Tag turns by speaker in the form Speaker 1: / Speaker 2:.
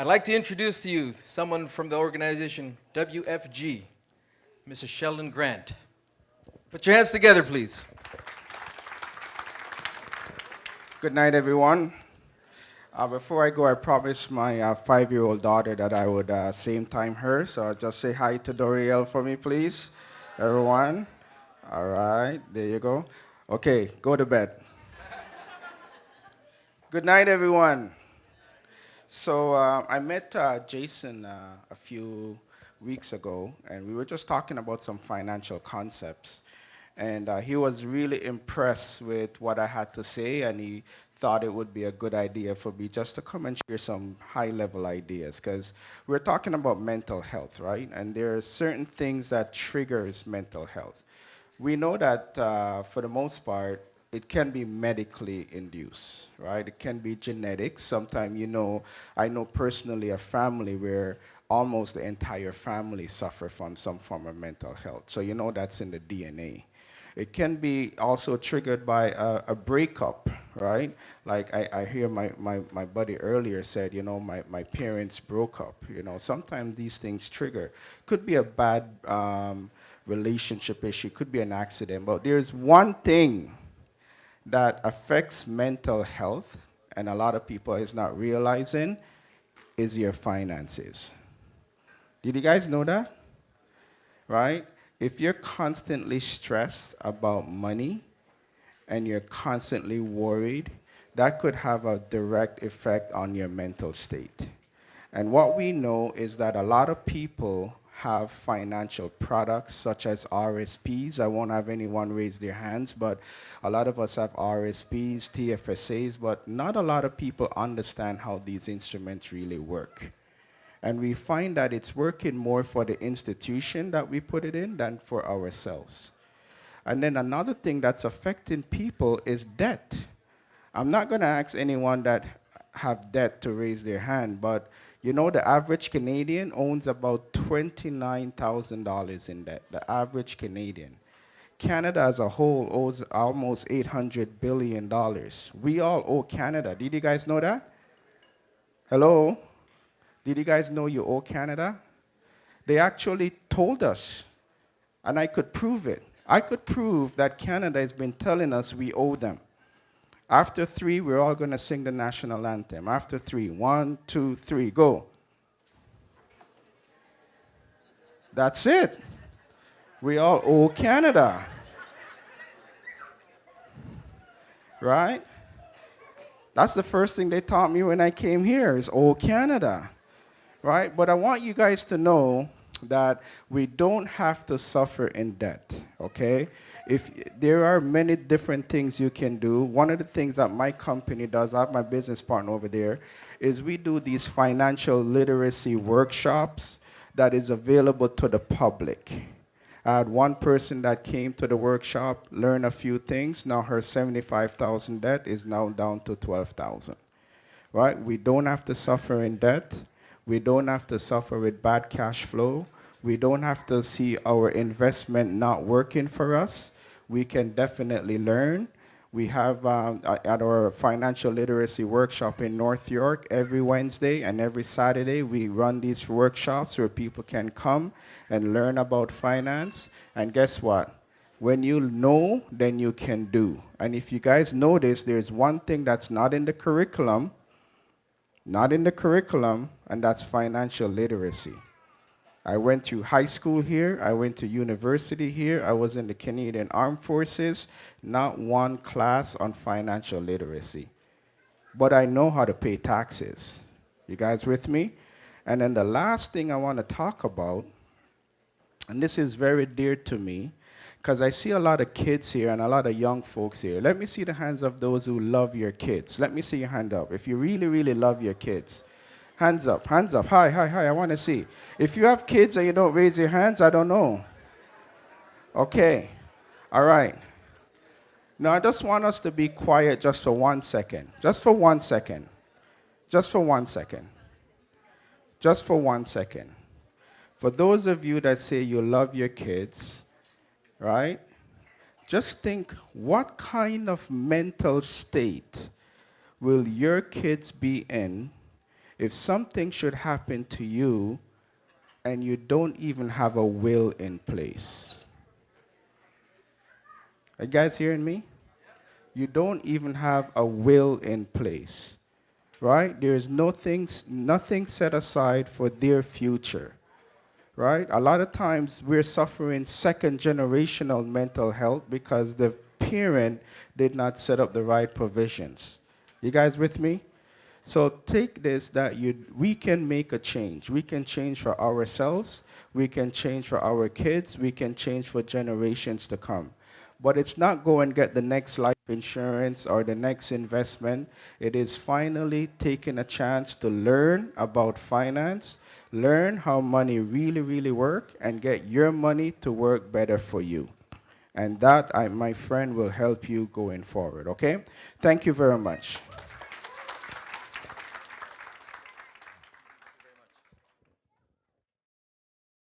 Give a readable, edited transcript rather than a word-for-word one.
Speaker 1: I'd like to introduce to you someone from the organization WFG, Mrs. Sheldon Grant. Put your hands together, please.
Speaker 2: Good night, everyone. Before I go, I promised my 5-year-old daughter that I would same time her, so just say hi to Doriel for me, please. Everyone. All right, there you go. Okay, go to bed. Good night, everyone. So I met Jason a few weeks ago, and we were just talking about some financial concepts. And he was really impressed with what I had to say, and he thought it would be a good idea for me just to come and share some high-level ideas, because we're talking about mental health, right? And there are certain things that triggers mental health. We know that for the most part, it can be medically induced, right? It can be genetics. Sometimes, I know personally a family where almost the entire family suffer from some form of mental health. So that's in the DNA. It can be also triggered by a breakup, right? Like I hear my buddy earlier said, my parents broke up. Sometimes these things trigger. Could be a bad relationship issue, could be an accident, but there's one thing that affects mental health, and a lot of people is not realizing, is your finances. Did you guys know that? Right? If you're constantly stressed about money and you're constantly worried, that could have a direct effect on your mental state. And what we know is that a lot of people have financial products such as RSPs. I won't have anyone raise their hands, but a lot of us have RSPs, TFSAs, but not a lot of people understand how these instruments really work. And we find that it's working more for the institution that we put it in than for ourselves. And then another thing that's affecting people is debt. I'm not going to ask anyone that have debt to raise their hand, but the average Canadian owns about $29,000 in debt, the average Canadian. Canada as a whole owes almost $800 billion. We all owe Canada. Did you guys know that? Hello? Did you guys know you owe Canada? They actually told us, and I could prove it. I could prove that Canada has been telling us we owe them. After 3, we're all going to sing the national anthem. After 3, 1, 2, 3, go. That's it. We all owe Canada. Right? That's the first thing they taught me when I came here is owe Canada. Right? But I want you guys to know that we don't have to suffer in debt, okay? If there are many different things you can do. One of the things that my company does, I have my business partner over there, is we do these financial literacy workshops that is available to the public. I had one person that came to the workshop, learned a few things. Now her $75,000 debt is now down to $12,000. Right? We don't have to suffer in debt. We don't have to suffer with bad cash flow. We don't have to see our investment not working for us. We can definitely learn. We have at our financial literacy workshop in North York every Wednesday and every Saturday, we run these workshops where people can come and learn about finance. And guess what? When you know, then you can do. And if you guys notice, there's one thing that's not in the curriculum, and that's financial literacy. I went to high school here. I went to university here. I was in the Canadian Armed Forces. Not one class on financial literacy. But I know how to pay taxes. You guys with me? And then the last thing I want to talk about, and this is very dear to me, because I see a lot of kids here and a lot of young folks here. Let me see the hands of those who love your kids. Let me see your hand up. If you really, really love your kids. Hands up, hands up. Hi, hi, hi, I want to see. If you have kids and you don't raise your hands, I don't know. Okay, all right. Now, I just want us to be quiet just for 1 second. Just for 1 second. Just for 1 second. Just for 1 second. For those of you that say you love your kids, right? Just think, what kind of mental state will your kids be in if something should happen to you and you don't even have a will in place. Are you guys hearing me? You don't even have a will in place, right? There is nothing set aside for their future, right? A lot of times we're suffering second generational mental health because the parent did not set up the right provisions. You guys with me? So take this that we can make a change. We can change for ourselves. We can change for our kids. We can change for generations to come. But it's not go and get the next life insurance or the next investment. It is finally taking a chance to learn about finance, learn how money really, really work, and get your money to work better for you. And that, my friend, will help you going forward, okay? Thank you very much.